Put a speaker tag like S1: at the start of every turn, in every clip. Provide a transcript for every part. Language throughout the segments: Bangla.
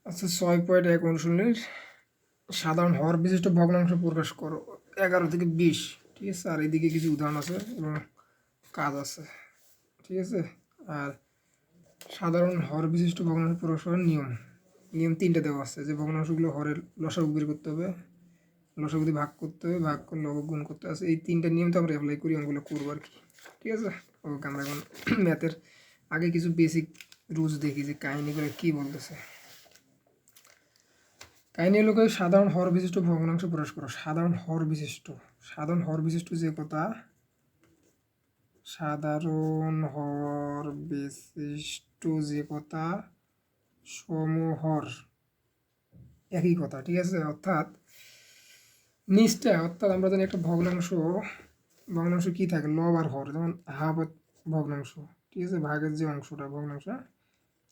S1: আচ্ছা, 6.1 অনুশীলনীর সাধারণ হর বিশিষ্ট ভগ্নাংশ প্রকাশ করো 11 থেকে 20। ঠিক আছে, আর এদিকে কিছু উদাহরণ আছে এবং কাজ আছে। ঠিক আছে, আর সাধারণ হর বিশিষ্ট ভগ্নাংশ প্রকাশ করার নিয়ম নিয়ম 3টা দেওয়া আছে, যে ভগ্নাংশগুলো হরের লসাগু বের করতে হবে, লসাগু দিয়ে ভাগ করতে হবে, ভাগ করলে লব গুণ করতে আছে। এই 3টা নিয়ম তো আমরা অ্যাপ্লাই করি, অঙ্কগুলো করবো আর কি। ঠিক আছে, ওকে আমরা এখন ম্যাথের আগে কিছু বেসিক রুলস দেখি যে কাহিনিগুলো কী বলতেছে। কাহিনী হলো সাধারণ হর বিশিষ্ট ভগ্নাংশ প্রকাশ করো। সাধারণ হর বিশিষ্ট যে কথা, সাধারণ হর বিশিষ্ট যে কথা সমহর একই কথা। ঠিক আছে, অর্থাৎ নিচটা, অর্থাৎ আমরা জানি একটা ভগ্নাংশ কি থাকে, লব আর হর। যেমন হাফ ভগ্নাংশ, ঠিক আছে, ভাগের যে অংশটা ভগ্নাংশ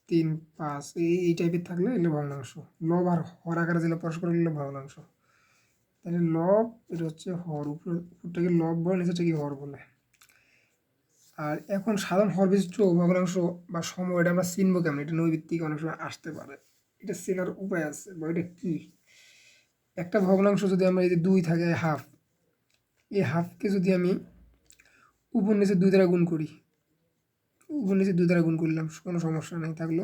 S1: 3, 5 এই টাইপের থাকলে এগুলো ভগ্নাংশ। লব আর হর আকারে যেগুলো পরস্পর এগুলো ভগ্নাংশ। তাহলে লব এটা হচ্ছে হর, উপরটাকে লব বলে, নিচেটা কি হর বলে। আর এখন সাধারণ হর বিশিষ্ট ভগ্নাংশ বা সম, এটা আমরা চিনবো কেমন? এটা নৈবিত্তিক অনেক সময় আসতে পারে, এটা চেনার উপায় আছে বা এটা কি। একটা ভগ্নাংশ যদি আমরা এই যে 2 থাকে হাফ, এই হাফকে যদি আমি উপর নিচে 2 দ্বারা গুণ করি, উপর নিচে 2 দ্বারা গুণ করলাম, কোনো সমস্যা নেই, থাকলো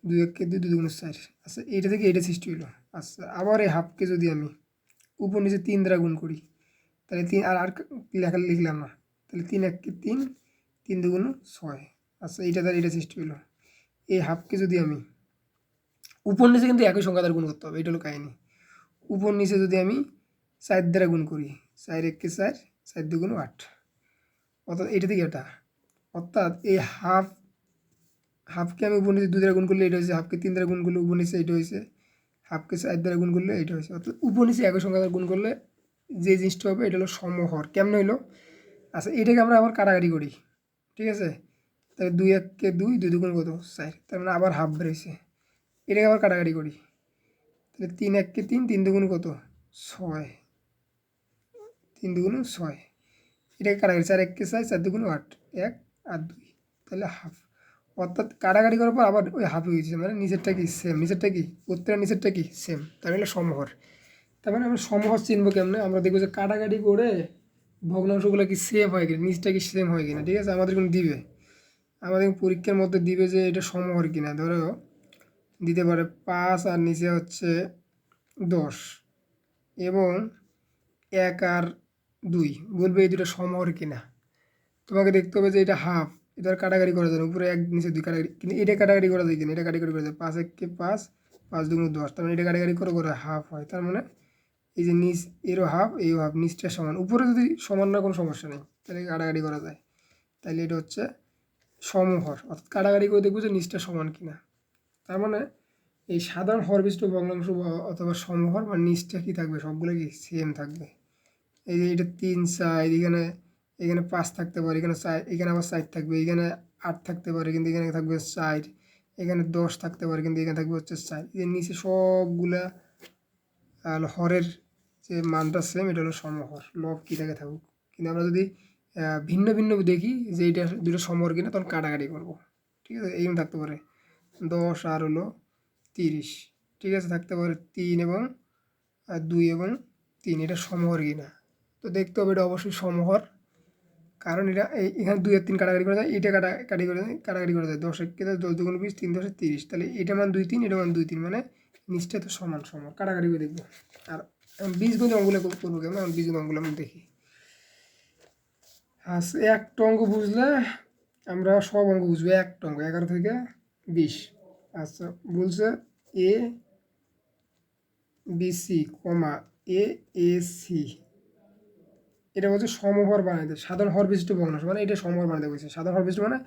S1: 2 1 2 2 গুণ 4। আচ্ছা, এইটা থেকে এইটা সৃষ্টি হলো। আচ্ছা, আবার এই হাফকে যদি আমি উপর নিচে 3 দ্বারা গুণ করি, তাহলে 3 আর লিখলাম না, তাহলে 3 1 3, 3 2 6। আচ্ছা, এইটা দ্বারা এটা সৃষ্টি হলো। এই হাফকে যদি আমি উপর নিচে কিন্তু একই সংখ্যা দ্বারা গুণ করতে হবে, এটা হলো কাহিনি। উপর নিচে যদি আমি 4 দ্বারা গুণ করি, 4 1 4, 4 2 8, অর্থাৎ এইটা থেকে এটা, অর্থাৎ এই হাফকে আমি উপর নিচে 2 দ্বারা গুণ করলে এটা হয়েছে, হাফকে 3 দ্বারা গুণ করলে উপর নিচে এটা হয়েছে, হাফকে 4 দ্বারা গুণ করলে এটা হয়েছে। অর্থাৎ উপর নিচে একই সংখ্যা দ্বারা গুণ করলে যে জিনিসটা হবে এটা হলো সমহর। কেমন হইলো? আচ্ছা, এটাকে আমরা আবার কাটাকাটি করি। ঠিক আছে, তাহলে 2 1 2, 2 2 কত 4, তার মানে আবার হাফ বেরোইছে। এটাকে আবার কাটাকাটি করি, তাহলে 3 1 3, 3 2 কত 6, 3 2 6। এটাকে কাটাকাটি 4 1 4, 4 2 8, 1 আর 2, তাহলে হাফ। অর্থাৎ কাটাকাটি করার পর আবার ওই হাফ হয়েছে, মানে নিচেরটা কি সেম, নিচেরটা কি প্রত্যেকটা নিচেরটা কি সেম, তার মানে সমহর। তার মানে আমরা সমহর চিনবো কেমনে? আমরা দেখবো যে কাটাকাটি করে ভগ্নাংশগুলো কি সেম হয় কিনা, নিচটা কি সেম হয় কিনা। ঠিক আছে, আমাদের কোনো দিবে, আমাদের পরীক্ষার মধ্যে দিবে যে এটা সমহর কিনা। ধরো দিতে পারে 5 আর নিচে হচ্ছে 10 এবং 1 আর 2, বলবে এই দুটো সমহর কিনা। তোমাকে দেখতে হবে যে এটা হাফ, এটা কাটাকাটি করা যায় না, উপরে 1 নিচে 2 কাটাকাটি, কিন্তু এটা কাটাকাটি করা যায় কিনা, এটা কাটাকাটি করা যায়। 5 1 5, 5 2 10, তার মানে এটা কাটাকাটি করে করে হাফ হয়। তার মানে এই যে নিচ এরও হাফ, এইও হাফ, নিচটা সমান, উপরে যদি সমান না কোনো সমস্যা নেই, তাহলে কাটাকাটি করা যায়। তাহলে এটা হচ্ছে সমহর, অর্থাৎ কাটাকাটি করে দেখবো যে নিচটা সমান কিনা। তার মানে এই সাধারণ হরবিষ্ট ভগ্নাংশ অথবা সমহর বা নিচটা কী থাকবে, সবগুলো কি সেম থাকবে। এই যে এটা 3 4, এখানে এখানে 5 থাকতে পারে, এখানে 4, এখানে আবার 4 থাকবে, এখানে 8 থাকতে পারে কিন্তু এখানে থাকবে 4, এখানে 10 থাকতে পারে কিন্তু এখানে থাকবে হচ্ছে 4। এর নিচে সবগুলা হরের যে মানটা সেম, এটা হলো সমহর, লব কী থাকে থাকুক। কিন্তু আমরা যদি ভিন্ন ভিন্ন দেখি যে এটা দুটো সমহর কিনা, তখন কাটাকাটি করবো। ঠিক আছে, এইরকম থাকতে পারে 10 আর হলো 30। ঠিক আছে, থাকতে পারে 3 এবং 2 এবং 3, এটা সমহর কিনা। তো দেখতে হবে এটা অবশ্যই সমহর, কারণ এটা এখানে 2 আর 3 কাটাকাটি করা যায়, এটা কাটাকাটি করা যায় 10 1 10 2 20, 3 10 30, তাহলে এটা মান 2 3, এটা মান 2 3, মানে নিচটা তো সমান সমান, কাটাকাটি করে দেখবো। আর বীজগণিত অঙ্কগুলো করবো কেমন, এখন বীজগণিত অঙ্কগুলো আমি দেখি। আচ্ছা, একটা অঙ্ক বুঝলে আমরা সব অঙ্ক বুঝবো। একটা অঙ্ক 11 থেকে 20। আচ্ছা, বলছে A B C comma A A C, এটা বলছে সমহর বানাইতে, সাধারণ হর বিশিষ্ট ভগ্নাংশ, মানে এটা সমহর বানাইতে কইছে। সাধারণ হর বিশিষ্ট মানে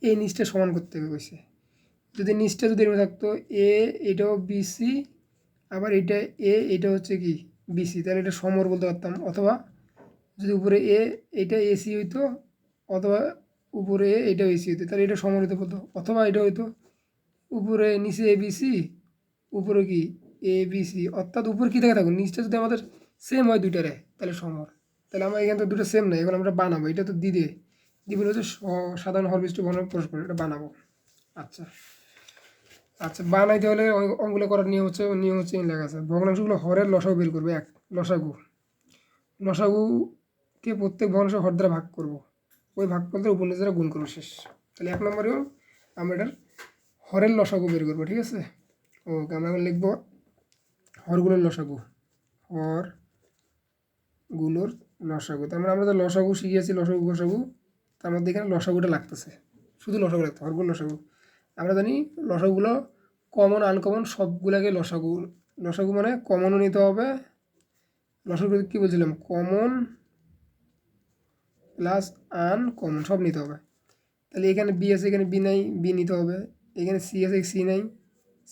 S1: এই নিচটা সমান করতে কইছে। যদি নিচটা যদি এরকম থাকতো এ, এটাও বিসি, আবার এটা এ, এটা হচ্ছে কি বিসি, তাহলে এটা সমহর বলতে পারতাম। অথবা যদি উপরে এ, এটা এসি হইতো, অথবা উপরে এ, এটাও এসি হইতো, তাহলে এটা সমহর হইতে বলতো। অথবা এটা হইতো উপরে নিচে এ বিসি, উপরে কি এ বিসি, অর্থাৎ উপরে কী থেকে থাকুন, নিচটা যদি আমাদের সেম হয় দুইটারে, তাহলে সমহর। তাহলে আমরা এখানে তো দুটো সেম নাই, এখন আমরা বানাবো, এটা তো দিবে হচ্ছে সাধারণ হরবিষ্ট ভগ্নাংশ প্রকাশ করে, এটা বানাবো। আচ্ছা, আচ্ছা, বানাইতে হলে অঙ্কগুলো করার নিয়ম হচ্ছে এই লেখা আছে, ভগ্নাংশগুলো হরের লসাগু বের করবে। এক, লসাগুকে প্রত্যেক ভগ্নাংশ হর দ্বারা ভাগ করব, ওই ভাগ করতে উপনিষ দ্বারা গুণ করবো, শেষ। তাহলে 1 নম্বরেও আমরা এটার হরের লসাগু বের করবো, ঠিক আছে। ওকে, আমরা এখন লিখবো হরগুলোর লসাগু, হরগুলোর লসাগু। তার মানে আমরা যে লসাগু শিখিয়েছি, লসাগু, তার মধ্যে এখানে লসাগুটা লাগতেছে, শুধু লসাগু লাগতো, হরগুলোর লসাগু। আমরা জানি লসাগুগুলো কমন আনকমন সবগুলাকে লসাগু মানে কমনও নিতে হবে, লসাগু কী বলছিলাম, কমন প্লাস আনকমন সব নিতে হবে। তাহলে এখানে বি আছে, এখানে বি নাই, বি নিতে হবে। এখানে সি আছে, সি নাই,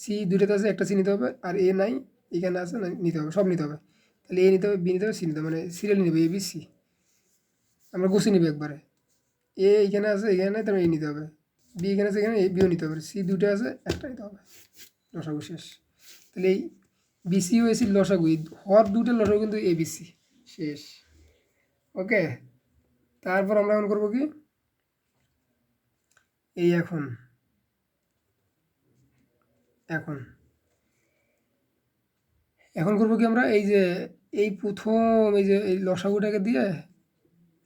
S1: সি দুটোতে আছে, একটা সি নিতে হবে। আর এ নাই, এখানে আছে, নিতে হবে, সব নিতে হবে। তাহলে এ নিতে হবে, বি নিতে হবে, সি নিতে হবে, মানে সিরিয়াল নেবে, এ বি সি, আমরা গুছি নিবে একবারে। এ এখানে আছে, এখানে নাই, তাহলে এ নিতে হবে। বি এখানে আছে, এখানে বিও নিতে হবে। সি দুটো আছে, একটা নিতে হবে, লসাগু শেষ। তাহলে এই বিসি ও এসির লসাগু, হর দুটোর লসাগু কিন্তু এ বিসি, শেষ। ওকে, তারপর আমরা এখন করবো কি, এই এখন এখন এখন করবো কি, আমরা এই যে এই প্রথম এই যে এই লসাগুটাকে দিয়ে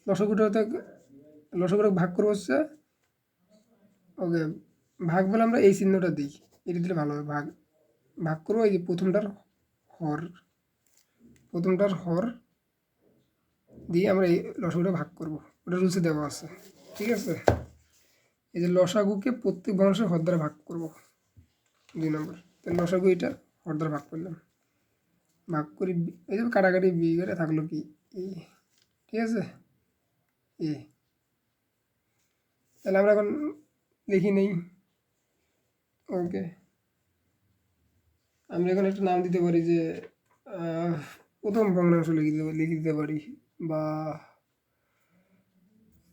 S1: লসাগুটাকে ভাগ করবো হচ্ছে, ওকে, ভাগ বলে আমরা এই চিহ্নটা দিই, এটা দিলে ভালো হবে। ভাগ করবো এই যে প্রথমটার হর দিয়ে আমরা এই লসাগুটা ভাগ করবো, ওটা রুলসে দেওয়া আছে, ঠিক আছে। এই যে লসাগুকে প্রত্যেক ভগ্নাংশের হর দ্বারা ভাগ করবো, 2 নম্বর। তাহলে লসাগু এটা হর দ্বারা ভাগ করলাম, ভাগ করি, এই যে কাটাকাটি বি করে থাকলো কি এ, ঠিক আছে, এ। তাহলে আমরা এখন লিখি নেই, ওকে, আমরা এখন একটা নাম দিতে পারি যে প্রথম ভগ্নাংশ লিখে দিতে পারি, বা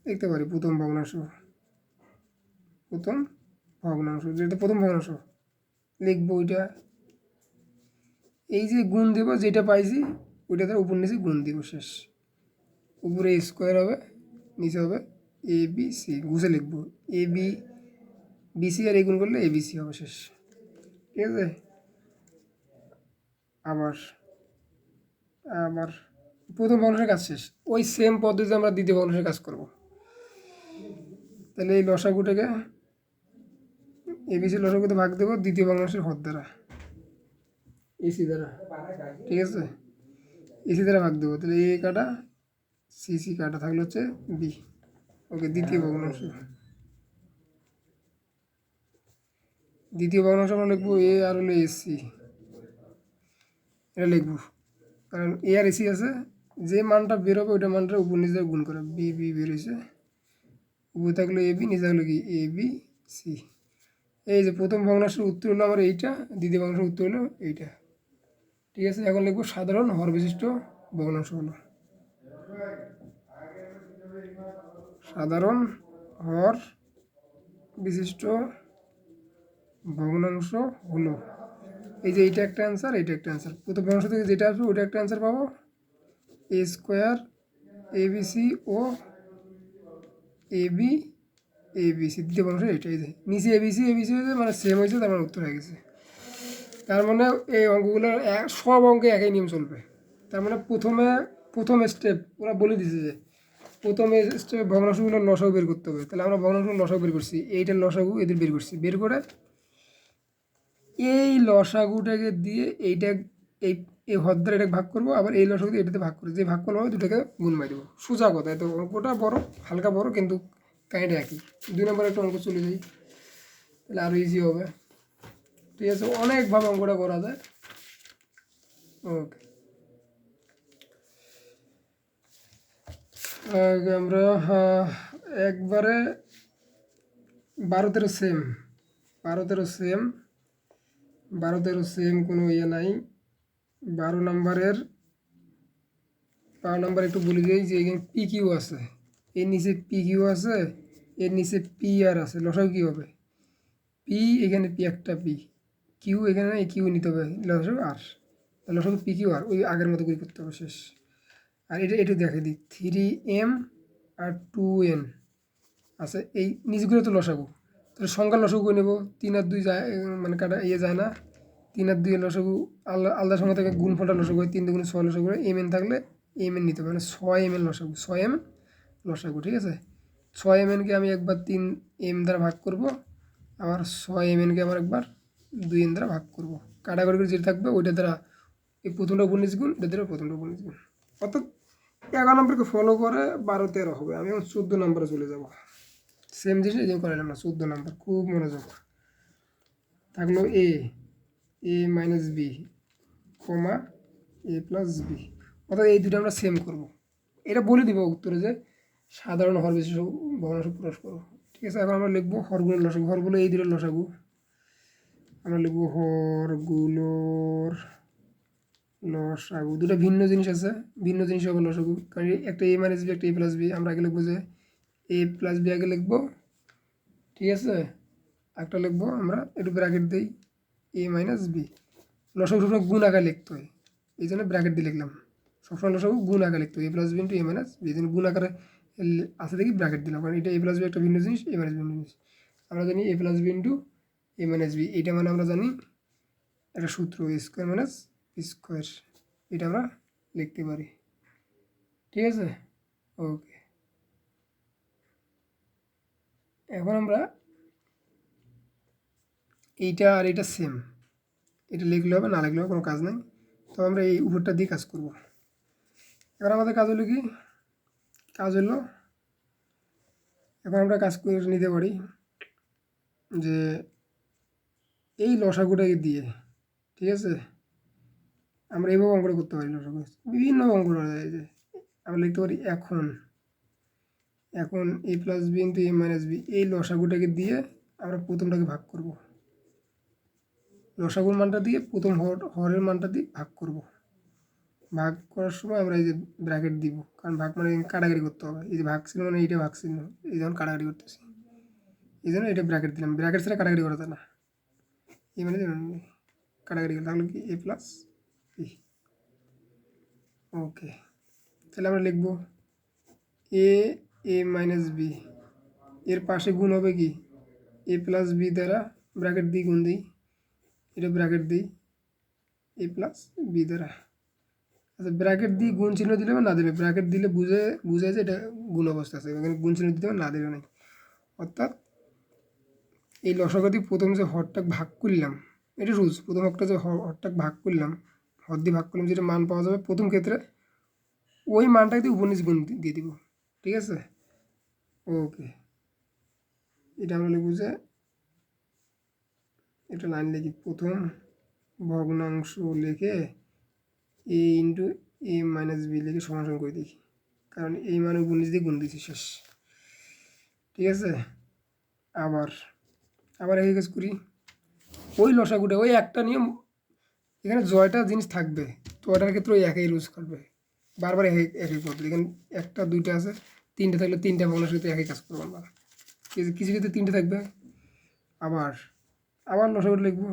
S1: লিখতে পারি প্রথম ভগ্নাংশ, যেটা প্রথম ভগ্নাংশ লিখবো ওইটা। এই যে গুণ দেবো, যেটা পাইছি ওইটা তার উপর নিচে গুণ দিব, শেষ। উপরে স্কোয়ার হবে, নিচে হবে এ বি সি, ঘুষে লিখবো এ বি বিসি, আর এই গুণ করলে এ বি সি হবে, শেষ, ঠিক আছে। আবার প্রথম ভগ্নাংশের কাজ শেষ। ওই সেম পদ্ধতিতে আমরা দ্বিতীয় ভগ্নাংশের কাজ করব। তাহলে এই লসাগুটাকে এবিসি লসাগুতে ভাগ দেবো দ্বিতীয় ভগ্নাংশের হর দ্বারা, এসি দ্বারা, ঠিক আছে, এসি দ্বারা ভাগ দেবো। তাহলে এ কাটা সি কাটা থাকলে হচ্ছে বি, ওকে। দ্বিতীয় ভগ্নাংশ আমরা লিখবো এ, আর হলো এসি, এটা লিখবো, কারণ এ আর এসি আছে, যে মানটা বেরোবে ওইটা মানটা উপর নিচে গুণ করে, বি বেরোয়েছে, উপরে থাকলো এ বি, নিচে থাকলো কি এ বি সি। এই যে প্রথম ভগ্নাংশের উত্তর হলো আমার এইটা, দ্বিতীয় ভগ্নাংশের উত্তর হলো এইটা, ঠিক আছে। এখন লিখবো সাধারণ হর বিশিষ্ট ভগ্নাংশ হলো, সাধারণ হর বিশিষ্ট ভগ্নাংশ হলো, এই যে এইটা একটা অ্যান্সার, এইটা একটা অ্যান্সার। প্রথম ভগ্নাংশ থেকে যেটা আসবে ওইটা একটা অ্যান্সার পাবো, এ স্কোয়ার এবিসি ও এবি এবিসি, দ্বিতীয় ভগ্নাংশ এইটা, এই যে নিচে এবিসি হয়েছে, মানে সেম হয়েছে, তার মানে উত্তর হয়ে গেছে। তার মানে এই অঙ্কগুলো সব অঙ্কে একই নিয়ম চলবে। তার মানে প্রথম স্টেপ ওরা বলে দিছে যে প্রথম স্টেপ ভগ্নাংশগুলো লসাগু বের করতে হবে। তাহলে আমরা ভগ্নাংশগুলো লসাগু বের করছি, এইটার লসাগু এদের বের করছি, বের করে এই লসাগুটাকে দিয়ে এইটা এই হর দ্বারা এটাকে ভাগ করবো, আবার এই লসাগু দিয়ে এটাতে ভাগ করবো, যে ভাগ করবো দুটাকে গুণ মারি দেবো, সোজা কথা। তো অঙ্কটা বড়, হালকা বড়, কিন্তু কাহিনিটা একই। 2 নম্বর একটা অঙ্ক চলে যাই, তাহলে আরও ইজি হবে, ঠিক আছে। অনেকভাবে অঙ্কটা করা যায়, ওকে। আমরা একবারে 12-13 সেম, 12-13 সেম, কোনো ইয়ে নাই। 12 নম্বরের একটু বলে দিই যে এখানে পি কিউ আছে, এর নিচে পি কিউ আছে, এর নিচে পি আর আছে, লসাগু কী হবে, পি এখানে পি একটা পি, কিউ এখানে এই কিউ নিতে হবে, লসাগু আর, লসাগু পি কিউ আর, ওই আগের মতো করে করতে হবে, শেষ। আর এটা দেখে দিই 3m আর 2n আছে, এই নিচগুলো তো লসাগু, তাহলে সংখ্যার লসাগু করে নেব। 3 আর 2 যায়, মানে কাটা যায় না। 3 আর 2 এর লসাগু আলাদা সংখ্যা থেকে গুণফলটা লসাগু হয়। 3 দুগুণে 6 লসাগু হয়। এম এন থাকলে এম এন নিতে হবে, মানে 6 এম এন লসাগু, 6 এম লসাগু। ঠিক আছে, 6 এম এনকে আমি একবার 3 এম দ্বারা ভাগ করব, আবার 6 এম এনকে আমার একবার 2 এন দ্বারা ভাগ করব। কাটাকাটি করে যেটা থাকবে ওইটা দ্বারা এই প্রথমটা উপর নিচ গুণ, এটা দ্বারা প্রথমটা উপর নিচ গুণ। অর্থাৎ 11 নম্বরকে ফলো করে 12 13 হবে। আমি এখন 14 নম্বরে চলে যাব। সেম জিনিস এই যে করালাম না, 14 নম্বর, খুব মনোযোগ। থাকলো এ মাইনাস বি কমা এ প্লাস বি, অর্থাৎ এই দুটো আমরা সেম করব। এটা বলে দিব উত্তরে যে সাধারণ হর বিশিষ্ট ভগ্নাংশ প্রকাশ করো। ঠিক আছে, এখন আমরা লিখবো হরগুলোর লসাগু। হরগুলো এই দুটোর লসাগু, আমরা লিখবো হরগুলোর লসাগু। দুটো ভিন্ন জিনিস আছে, ভিন্ন জিনিস হবে লসাগু, কারণ একটা এ মাইনাস বি, একটা এ প্লাস বি। আমরা আগে লিখবো যে এ প্লাস বি আগে লিখবো। ঠিক আছে, একটা লিখবো আমরা একটু ব্র্যাকেট দিই, এ মাইনাস বি। লসাগু সবসময় গুণ আকারে লিখতে হয়, এই জন্য ব্র্যাকেট দিয়ে লিখলাম। সবসময় লসাগু গুণ আকারে লিখতে হয়, এ প্লাস বি ইন্টু এ মাইনাস বি। এই জন্য গুণ আকারে আছে দেখি ব্র্যাকেট দিলাম, কারণ এটা এ প্লাস বি একটা ভিন্ন জিনিস, এ মাইনাস বি ভিন্ন জিনিস। আমরা জানি এ প্লাস বি ইন্টু এ মাইনাস বি, এইটা মানে আমরা জানি একটা সূত্র, এ স্কোয়ার মাইনাস বি স্কোয়ার, এটা আমরা লিখতে পারি। ঠিক আছে, ওকে। এখন আমরা এইটা আর এটা সেম, এটা লিখলে হবে, না লিখলে হবে, কোনো কাজ নাই। তো আমরা এই উপরটা দিয়ে কাজ করব। এবার আমাদের কাজ হলো কি, কাজ হলো এখন আমরা কাজ করে নিতে পারি যে এই লসাগুটাকে দিয়ে, ঠিক আছে, আমরা এইভাবে অঙ্কটা করতে পারি। লসাগু বিভিন্ন অঙ্ক করা যায়, যে আমরা লিখতে পারি এখন এ প্লাস বি ইন্টু এ মাইনাস বি, এই লসাগুটাকে দিয়ে আমরা প্রথমটাকে ভাগ করব। লসাগুর মানটা দিয়ে প্রথম হরের মানটা দিয়ে ভাগ করব। ভাগ করার সময় আমরা এই যে ব্র্যাকেট দিব, কারণ ভাগ মানে কাটাকাটি করতে হবে। এই যে ভাগ ছিল মানে এইটা ভাগ ছিল, এই যখন কাটাকাটি করতেছি এই জন্য এটা ব্র্যাকেট দিলাম। ব্র্যাকেট ছাড়া কাটাকাটি করা যায় না, এই মানে কাটাকাটি করতে তাহলে কি এ প্লাস বি। ওকে, তাহলে আমরা লিখব এ মাইনাস বি, এর পাশে গুণ হবে কি এ প্লাস বি দ্বারা, ব্র্যাকেট দিই গুণ দিই, এটা ব্র্যাকেট দিই এ প্লাস বি দ্বারা। আচ্ছা, ব্র্যাকেট দিয়ে গুণ চিহ্ন দিলে না দিলে, ব্র্যাকেট দিলে বুঝে যে এটা গুণ অবস্থা আছে, এখানে গুণ চিহ্ন দিতে হবে, না দিলে নেই। অর্থাৎ এই লসাগু দিয়ে প্রথম যে হরটা ভাগ করলাম, এটা রুলস, প্রথম হরটা যে হরটা ভাগ করলাম, হর দিয়ে ভাগ করলাম, যেটা মান পাওয়া যাবে প্রথম ক্ষেত্রে ওই মানটাকে দিয়ে উপর নিচ গুণ দিয়ে দিব। ঠিক আছে, ওকে। এটা আমরা লিখব যে এটা লাইন লিখি, প্রথম ভগ্নাংশ লিখে এ ইন্টু এ মাইনাস বি লিখে সমাধান করে দিই, কারণ এই মানে উপর নিচ দিয়ে গুণ দিয়েছি, শেষ। ঠিক আছে, আবার এই কাজ করি, ওই লসাগুটা ওই একটা নিয়ম, এখানে জয়টা জিনিস থাকবে, জয়টার ক্ষেত্রে ওই একই রুজ করবে, বারবার একই পদ্ধতি। এখানে একটা দুইটা আছে, তিনটে থাকলে তিনটা ভগ্নাংশের ক্ষেত্রে একই কাজ করবো আমরা। কিছু ক্ষেত্রে তিনটে থাকবে। আবার লসাগু লিখবো,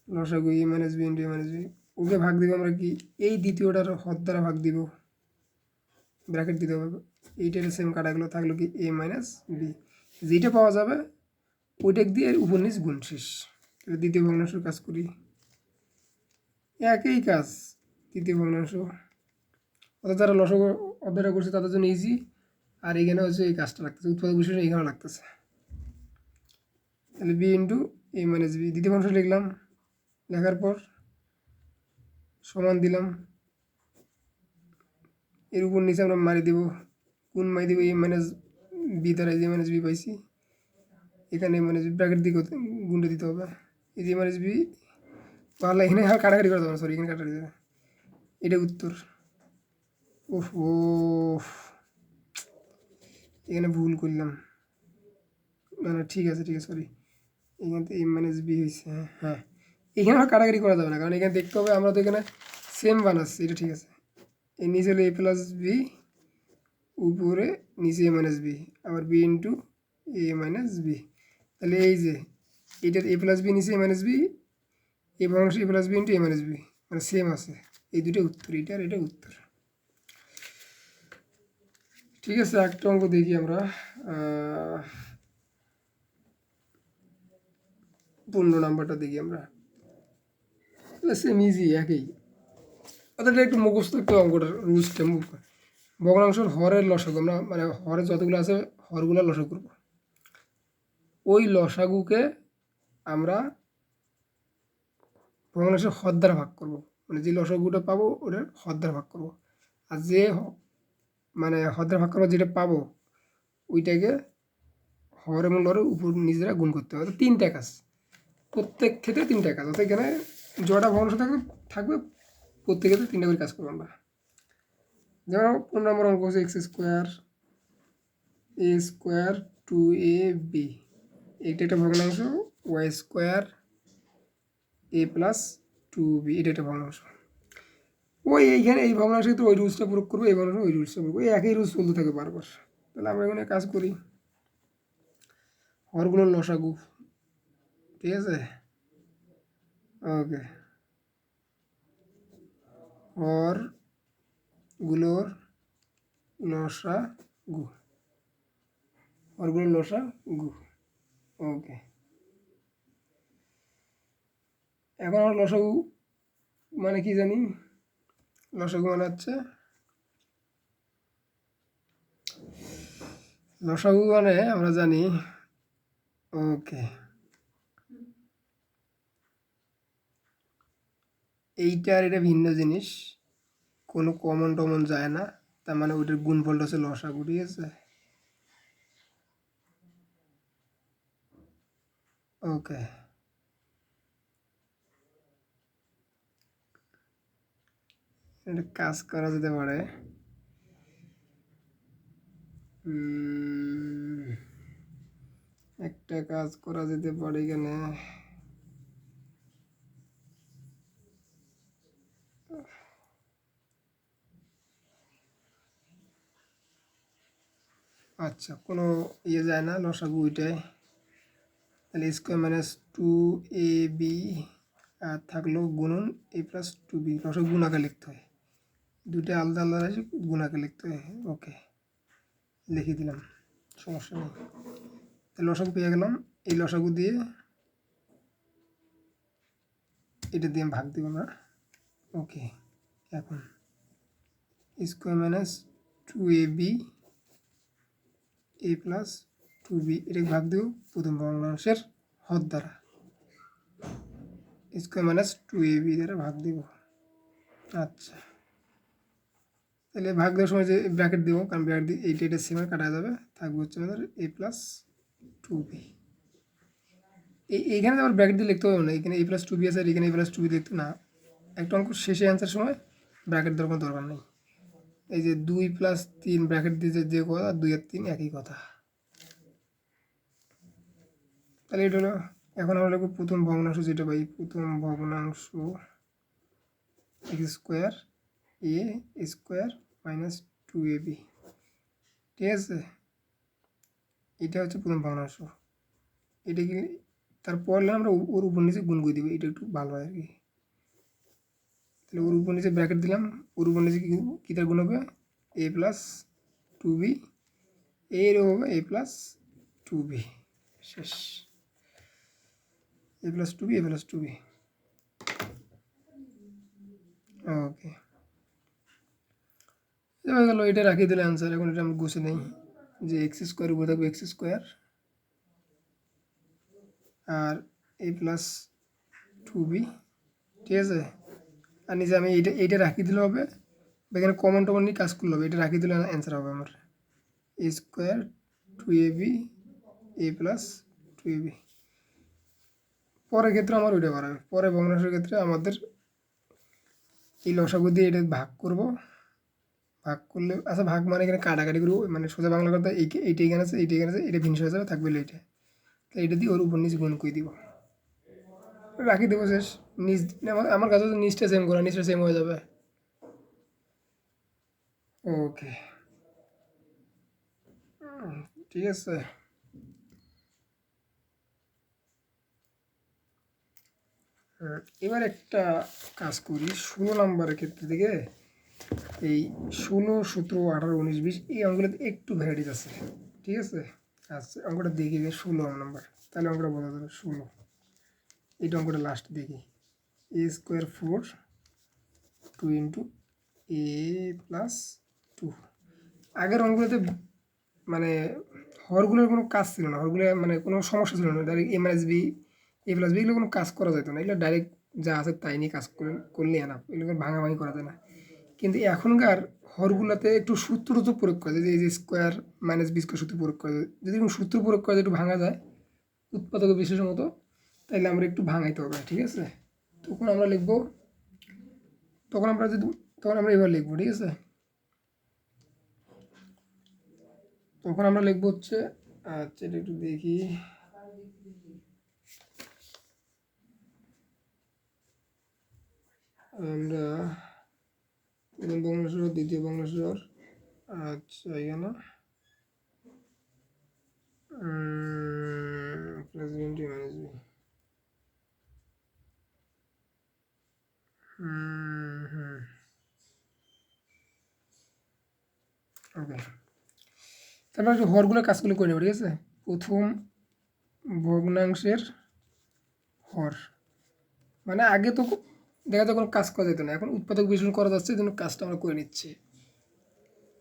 S1: লসাগু এ মাইনাস বি ইন্টু এ মাইনাস বি, ওকে ভাগ দিব আমরা কি এই দ্বিতীয়টার হর দ্বারা ভাগ দিব, ব্র্যাকেট দিতে হবে। এইটার সেম কাটাগুলো থাকলো কি এ মাইনাস বি, যেটা পাওয়া যাবে ওইটা দিয়ে উপর নিচ গুণ, শেষ। দ্বিতীয় ভগ্নাংশের কাজ করি, একই কাজ, তৃতীয় ভগ্নাংশ। অর্থাৎ যারা লসাগু অধ্যায়টা করছে তাদের জন্য ইজি, আর এখানে হচ্ছে এই কাজটা লাগতেছে, উৎপাদক বিষয়টা এখানে লাগতেছে। তাহলে বি ইন্টু এ মাইনাস বি, দ্বিতীয় ভগ্নাংশ লিখলাম, লেখার পর সমান দিলাম, এর উপর নিচে আমরা মারি দেব, কোন মারি দেবো এ মাইনাস বি দ্বারা, এই যে মাইনাস বি পাইছি, এখানে মাইনাস বি ব্র্যাকেট দিয়ে গুণটা দিতে হবে, এই যে মাইনাস বি। তাহলে এখানে আর কাটাকাটি করা যাবে না, সরি, এখানে কাটাকাটি যাবে, এটা উত্তর। ও এখানে ভুল করলাম, না না ঠিক আছে সরি, এখান থেকে এম মাইনাস বি হয়েছে। হ্যাঁ, এখানে আর কাটাকাটি করা যাবে না, কারণ এখানে দেখতে হবে আমরা তো এখানে সেম বানাচ্ছি, এটা ঠিক আছে। এই নিচে হলো এ প্লাস বি, উপরে নিচে এ মাইনাস বি, আবার বি ইন্টু এ মাইনাস বি। তাহলে এই যে এটার এ প্লাস বি নিচে এ মাইনাস বি, এ ভগ্নাংশ এ প্লাস বি ইন্টু এ মাইনাস বি, মানে সেম আছে, এই দুটো উত্তর, এটা আর এটা উত্তর। ঠিক আছে, একটা অঙ্ক দেখি আমরা, 15 নাম্বারটা দেখি আমরা, সেম ইজি একই, অর্থাৎ একটু মুখস্থ একটু অঙ্কটার রুলসটা মুখ। ভগ্নাংশের হরের লসাগু আমরা মানে হরে যতগুলো আছে হরগুলো লসাগু করবো, ওই লসাগুকে আমরা ভগ্নাংশের হর দ্বারা ভাগ করবো, মানে যে লসাগুটা পাবো ওটার হর দ্বারা ভাগ করবো, আর যে মানে হর দ্বারা ভাগ করবো যেটা পাবো ওইটাকে হর এবং লরের উপর নিজেরা গুণ করতে হবে। 3টা কাজ, প্রত্যেক ক্ষেত্রে 3টা কাজ, অর্থাৎ এখানে জটা ভগ্নাংশ থাকবে প্রত্যেক ক্ষেত্রে 3টা করে কাজ করবো আমরা। যেমন 15 নম্বর অঙ্ক হচ্ছে এক্স স্কোয়ার এ স্কোয়ার 2ab, এটা একটা ভগ্নাংশ, ওয়াই স্কোয়ার এ প্লাস 2b, এটা একটা ভগ্নাংশ। ওই এইখানে এই ভগ্নাংশে তো ওই রুলসটা প্রয়োগ করবো, এই ভগ্নাংশে ওই রুলসটা প্রয়োগ করবো, এই একই রুলস চলতে থাকে বারবার। তাহলে আমরা এখানে কাজ করি, হরগুলোর লসাগু, ঠিক আছে, ওকে, হরগুলোর লসাগু, হরগুলোর লসাগু, ওকে। এখন আমরা লসাগু মানে কি জানি, লসাগু মানে হচ্ছে লসাগু মানে আমরা জানি, ওকে, এইটা আর এটা ভিন্ন জিনিস, কোনো কমন টমন যায় না, তার মানে ওইটার গুণফলটা হচ্ছে লসাগু, ঠিক আছে, ওকে। এটা কাজ করা যেতে পারে, একটা কাজ করা যেতে পারে এখানে, আচ্ছা কোনো ইয়ে যায় না, লসাগু ওইটাই, তাহলে স্কোয়ার মাইনাস 2ab আর থাকলো গুণন a প্লাস 2b, লসাগু গুণাকে লিখতে হয়, দুইটা আলাদা আলাদা রাশি গুণাকে লিখতে হয়, ওকে লিখে দিলাম, সমস্যা নেই। তাহলে লসাগু পেয়ে গেলাম, এই লসাগু দিয়ে এটা দিয়ে ভাগ দিব না, ওকে। এখন square minus 2ab a plus 2b, এটাকে ভাগ দেব প্রথম ভগ্নাংশের হর দ্বারা, স্কোয়ার মাইনাস 2ab দ্বারা ভাগ দিব। আচ্ছা তাহলে ভাগ দেওয়ার সময় যে ব্র্যাকেট দেবো, কারণ ব্র্যাকেট দিয়ে এইটা সেমে কাটা যাবে, থাকবে হচ্ছে আমাদের a প্লাস 2b। এইখানে আবার ব্র্যাকেট দিয়ে লিখতে হবে না, এখানে a প্লাস 2b আছে আর এখানে a প্লাস 2b লিখতে না, একটা অঙ্ক শেষে অ্যান্সার সময় ব্র্যাকেট দেওয়ার কোনো দরকার নেই। এই যে 2 প্লাস 3 ব্র্যাকেট দিয়ে যে কথা, 2 আর 3 একই কথা। তাহলে এটা হলো, এখন আমরা লিখব প্রথম ভগ্নাংশ যেটা পাই, প্রথম ভগ্নাংশ এক্স স্কোয়ার এ স্কোয়ার মাইনাস 2ab, ঠিক আছে, এটা হচ্ছে প্রথম ভগ্নাংশ। এটা কি তারপর আমরা ওর উপর নিচে গুণ করে দিব, এটা একটু ভালো হয় আর কি। তাহলে ওর উপর নিচে ব্র্যাকেট দিলাম, ওর উপর নিচে কী তার গুণ হবে, a প্লাস 2b, এর হবে a প্লাস 2b, শেষ, a plus 2b a plus 2b, ওকে হয়ে গেল, এটা রাখিয়ে দিলে অ্যান্সার। এখন এটা আমরা গুছে নেই, যে এক্স স্কোয়ার উপরে থাকবে এক্স স্কোয়ার আর a প্লাস 2b, ঠিক আছে, আর নিচে আমি এইটা রাখিয়ে দিলে হবে, এখানে কমন টমন নিয়ে কাজ করলে হবে, এটা রাখিয়ে দিলে অ্যান্সার হবে আমার a square 2ab a plus 2ab। পরের ক্ষেত্রে আমার ওইটা করা হবে, পরে ভগ্নাংশের ক্ষেত্রে আমাদের এই লসাগু দিয়ে এটা ভাগ করব, ভাগ করলে আচ্ছা ভাগ মানে এখানে কাটাকাটি করবো, মানে সোজা বাংলা কথা এইটা এখানে আছে এইটা এখানে আছে, এটা ভিন্ন হয়ে যাবে, থাকবে এইটা, তাই এটা দিয়ে ওর উপর নিচে গুণ করে দিব, রাখি দেবো, শেষ। নিচ আমার কাছে তো নিচটা সেম করা, নিচটা সেম হয়ে যাবে, ওকে ঠিক আছে। এবার একটা কাজ করি 16 নম্বরের ক্ষেত্রে থেকে, এই 16, 17, 18, 19, 20 এই অঙ্কগুলোতে একটু ভ্যারাইটিস আছে, ঠিক আছে। আচ্ছা অঙ্কটা দেখে 16 নম্বর, তাহলে অঙ্কটা বলা যাবে 16, এইটা অঙ্কটা লাস্ট দেখি। এ স্কোয়ার 4 2 ইন্টু এ প্লাস 2। আগের অঙ্কগুলোতে মানে হরগুলোর কোনো কাজ ছিল না, হরগুলো মানে কোনো সমস্যা ছিল না, direct A minus B A plus B এগুলো কোনো কাজ করা যেত না, এগুলো ডাইরেক্ট যা আছে তাই নিয়ে কাজ করলে এনাফ, এগুলো ভাঙাভাঙি করা যায় না। কিন্তু এখনকার হরগুলোতে একটু সূত্র তো প্রয়োগ করা যায়, যে এই যে স্কোয়ার মাইনাস বি স্কোয়ার সূত্র প্রয়োগ করা যায়, যদি কোনো সূত্র প্রয়োগ করা যায় একটু ভাঙা যায় উৎপাদক বিশেষের মতো, তাইলে আমরা একটু ভাঙাইতে হবে, ঠিক আছে। তখন আমরা লিখবো, তখন আমরা এবার লিখবো, ঠিক আছে। তখন আমরা লিখবো হচ্ছে, আচ্ছা এটা একটু দেখি, আমরা প্রথম ভগ্নাংশ দ্বিতীয় ভগ্নাংশ, আচ্ছা এখানে plus B into minus B, okay. তারপর একটু হরগুলোর কাজগুলো করে নেবো, ঠিক আছে। প্রথম ভগ্নাংশের হর, মানে আগে তো দেখা যায় কোনো কাজ করা যেত না, এখন উৎপাদক বিশ্লেষণ করা যাচ্ছে, এই জন্য কাজটা আমরা করে নিচ্ছি।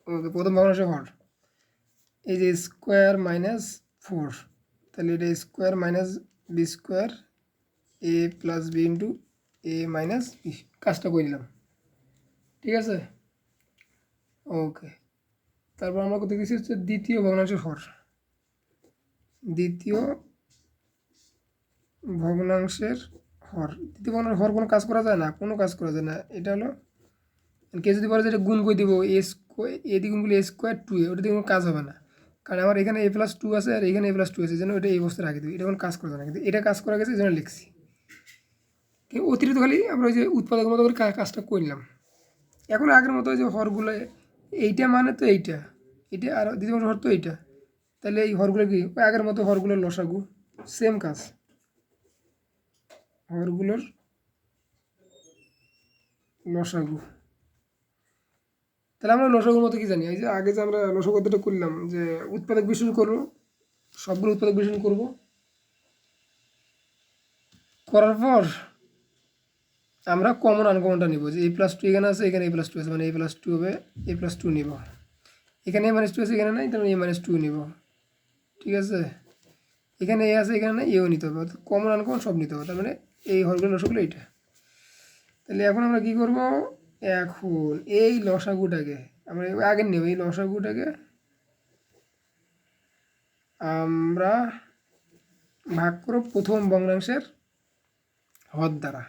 S1: ওকে, প্রথম ভগ্নাংশের হর, এই যে স্কোয়ার মাইনাস 4, তাহলে এটা স্কোয়ার মাইনাস বি স্কোয়ার এ প্লাস বি ইন্টু এ মাইনাস বি, কাজটা করে নিলাম, ঠিক আছে। ওকে, তারপর আমরা কোথায় গেছি হচ্ছে দ্বিতীয় ভগ্নাংশের হর, দ্বিতীয় ভগ্নাংশের হর, দ্বিতীয় ভগ্নাংশের হর কোনো কাজ করা যায় না, কোনো কাজ করা যায় না। এটা হলো কে যদি বলে যে এটা গুণ করে দিব এ স্কোয়ার, এ দিয়ে গুণ করলে এ স্কোয়ার 2 ওটা দিয়ে কোনো কাজ হবে না, কারণ আমার এখানে এ প্লাস 2 আছে আর এখানে এ প্লাস 2 আছে, এই জন্য এটা এই অবস্থায় রাখি দিই, এটা কোনো কাজ করা যায় না, কিন্তু এটা কাজ করা গেছে এই জন্য লিখছি। কিন্তু অতিরিক্ত খালি আমরা ওই যে উৎপাদকের মতো করে কাজটা করলাম। এখন আগের মতো ওই যে হরগুলো, এইটা মানে তো এইটা, এটা আর দ্বিতীয় হর তো এইটা, তাহলে এই হরগুলো কি ওই আগের মতো হরগুলোর লসাগু, সেম কাজ, হরগুলোর লসাগু। তাহলে আমরা লসাগুর মতো কি জানি, এই যে আগে যে আমরা লসাগু কথাটা করলাম যে উৎপাদক বিশ্লেষণ করবো, সবগুলো উৎপাদক বিশ্লেষণ করবো, করার পর আমরা কমন আনকমনটা নিব, যে এ প্লাস 2 এখানে আছে, এখানে এ প্লাস 2 আছে, মানে এ প্লাস 2 হবে এ প্লাস 2 নিব, এখানে এ মাইনাস 2 আছে এখানে নাই, তাহলে এ মাইনাস 2 নিব, ঠিক আছে। এখানে এ আছে এখানে নাই, এও নিতে হবে, অর্থাৎ কমন আনকমন সব নিতে হবে, তার মানে এই হরগুলো লসাগুলো এইটা। তাহলে এখন আমরা কি করব, এখন এই লসাগুটাকে আমরা আগে নেব, এই লসাগুটাকে আমরা ভাগ করব প্রথম ভগ্নাংশের হর দ্বারা,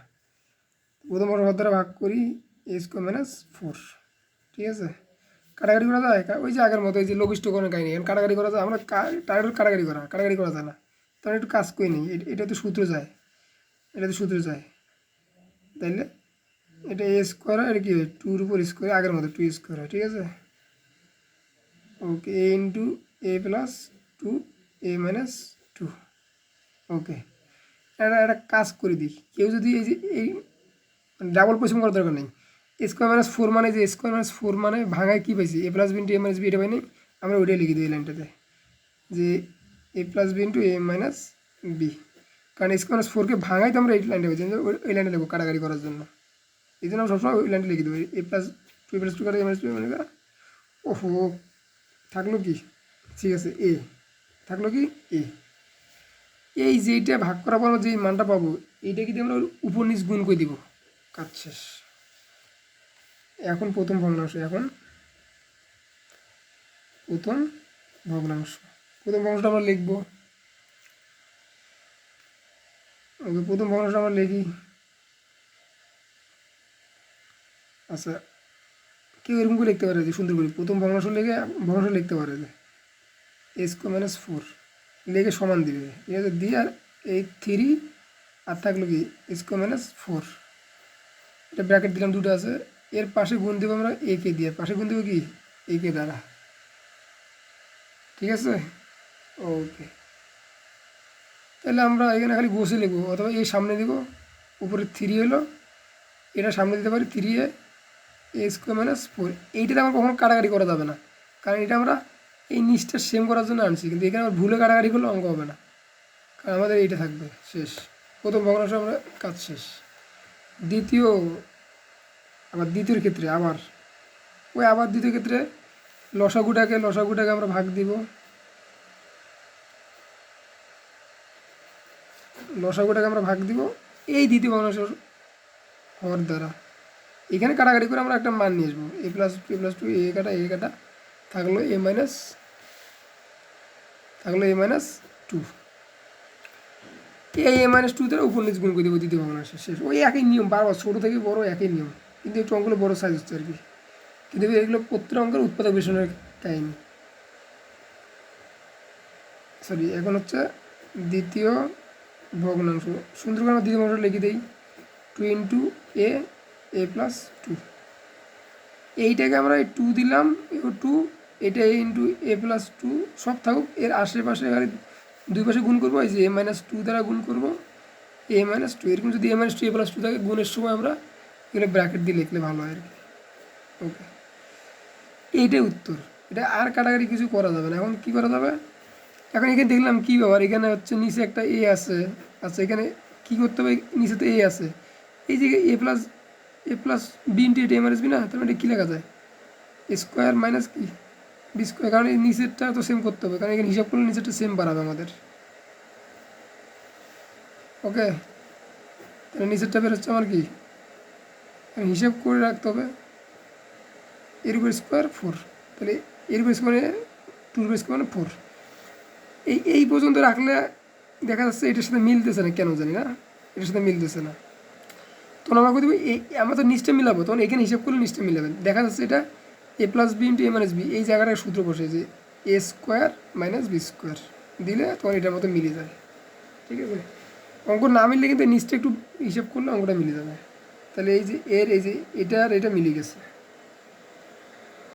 S1: প্রথম হর দ্বারা ভাগ করি এ স্কোয়ার মাইনাস 4, ঠিক আছে। কাটাকাটি করা যায়, ওই যে আগের মতো এই যে লঘিষ্ঠকরণের কাহিনী, এখন কাটাকাটি করা যায়, আমরা টার্গেট কাটাকাটি করা যায় না, তাহলে একটু কাজ করে নিই, এটা তো সূত্র যায়, এটা তো সূত্র যায়, তাইলে এটা এ স্কোয়ার, এটা কি হয় 2 উপর স্কোয়ার, আগের মতো 2 স্কোয়ার হয়, ঠিক আছে। ওকে, এ ইন্টু এ প্লাস 2 এ মাইনাস 2, ওকে। একটা কাজ করে দিই, কেউ যদি এই যে এই ডাবল পরিশ্রম করার দরকার নেই, স্কোয়ার মাইনাস 4 মানে যে স্কোয়ার মাইনাস 4 মানে ভাঙায় কী পাইছি, এ প্লাস বি ইন্টু এ মাইনাস বি, এটা পাইনি, আমরা ওইটাই লিখে দিই এই লাইনটাতে, যে এ প্লাস বি ইন্টু এ মাইনাস বি, কারণ স্কোয়ার মাইনাস 4কে ভাঙাই তো আমরা এই লাইনটা পাইছি, ওই লাইনটা লিখবো কাটাকাটি করার জন্য, এই জন্য আমরা সবসময় ওই লাইনটা লিখে দেবো, এ প্লাস 2 প্লাস 2 কাটা এ মাইনাস 2 মানে ওহো থাকলো কি, ঠিক আছে এ থাকলো কি এ, এই যেইটা ভাগ করার পর যেই মানটা পাবো এইটাকে দিয়ে আমরা উপর নিচ গুণ করে দিব, কাজ শেষ। এখন প্রথম ভগ্নাংশ, প্রথম ভগ্নাংশটা আমরা লিখবো, ওকে প্রথম ভগ্নাংশটা আমরা লিখি। আচ্ছা, কেউ এরকম করে লিখতে পারে যে সুন্দর করে প্রথম ভগ্নাংশ লিখতে পারে যে এ স্কোয়ার মাইনাস 4 লিখে সমান দিবে, ঠিক আছে, দিয়ে আর এই 3 আর থাকলো কি স্কোয়ার মাইনাস 4, এটা ব্র্যাকেট দিলাম, দুটো আছে, এর পাশে গুণ দেবো আমরা এ কে দিয়ে, পাশে গুণ দেবো কি এ কে দ্বারা, ঠিক আছে। ওকে, তাহলে আমরা এখানে খালি বসে লিখবো, অথবা এই সামনে দিব, উপরে 3 হলো, এটা সামনে দিতে পারি 3 এ স্কোয়ার মাইনাস 4, এইটাতে আমার কখনো কাটাকাটি করা যাবে না, কারণ এটা আমরা এই নিচটা সেম করার জন্য আনছি, কিন্তু এখানে আমার ভুলে কাটাকাটি করলে অঙ্ক হবে না, কারণ আমাদের এইটা থাকবে শেষ। প্রথম ভগ্নাংশ আমরা কাজ শেষ। দ্বিতীয় ক্ষেত্রে আবার দ্বিতীয় ক্ষেত্রে লসাগুটাকে আমরা ভাগ দিব, এই দ্বিতীয় ভগ্নাংশের হর দ্বারা। এখানে কাটাকাটি করে আমরা একটা মান নিয়ে আসবো, a+2 এ কাটা থাকলো a মাইনাস 2। এই a-2 দ্বারা উপর নিচ গুণ করে দেবো দ্বিতীয় ভগ্নাংশ শেষ। ওই একই নিয়ম, বারবার ছোটো থেকে বড় একই নিয়ম, কিন্তু একটু অঙ্কগুলো বড় সাইজ হচ্ছে আর কি। কিন্তু এগুলো প্রত্যেক অঙ্কের উৎপাদক বিশ্লেষণের কাহিনী। সরি, এখন হচ্ছে দ্বিতীয় ভগ্নাংশ। সুন্দর করে আমরা দ্বিতীয় ভগ্নাংশ লিখে দিই, 2 × a+2। এইটাকে আমরা 2 দিলাম, 2, এটা a+2 সব থাকুক, এর আশেপাশে এবারে দুই পাশে গুণ করবো, এই যে a-2 দ্বারা গুণ করবো, a-2 এরকম। যদি a-2 a+2 থাকে, গুণের সময় আমরা এগুলো ব্র্যাকেট দিয়ে লিখলে ভালো হয় আর কি। ওকে, এইটাই উত্তর। এটা আর কাটাকাটি কিছু করা যাবে না। এখন কী করা যাবে, এখন এখানে দেখলাম কী ব্যাপার, এখানে হচ্ছে নিচে একটা এ আছে। আচ্ছা, এখানে কী করতে হবে, নিচে তো এ আছে, এই যে a+b × a-b না, তার মানে কী লেখা যায়, স্কোয়ার মাইনাস কি বি স্কোয়ার। কারণ এই নিচেরটা তো সেম করতে হবে, কারণ এখানে হিসাব করলে নিচেরটা সেম বাড়াবে আমাদের। ওকে, তাহলে নিচেরটা বেরোচ্ছে আমার কি, হিসাব করে রাখতে হবে। এর উপর স্কোয়ার 4, তাহলে এর উপর স্কোয়ার 2 স্কোয়ার মানে 4। এই পর্যন্ত রাখলে দেখা যাচ্ছে এটার সাথে মিলতেছে না, কেন জানি না, এটার সাথে মিলতেছে না। তখন আমরা দেবো আমরা তো নিচটা মিলাবো, তখন এখানে হিসাব করলে নিচটা মিলাবেন। দেখা যাচ্ছে এটা a+b × a-b, এই জায়গাটায় সূত্র বসে যে a² - b² দিলে তখন এটার মতো মিলে যায়। ঠিক আছে, অঙ্ক না মিললে কিন্তু নিচটা একটু হিসাব করলে অঙ্কটা মিলে যাবে। তাহলে এই যে এই যে এটা আর এটা মিলে গেছে।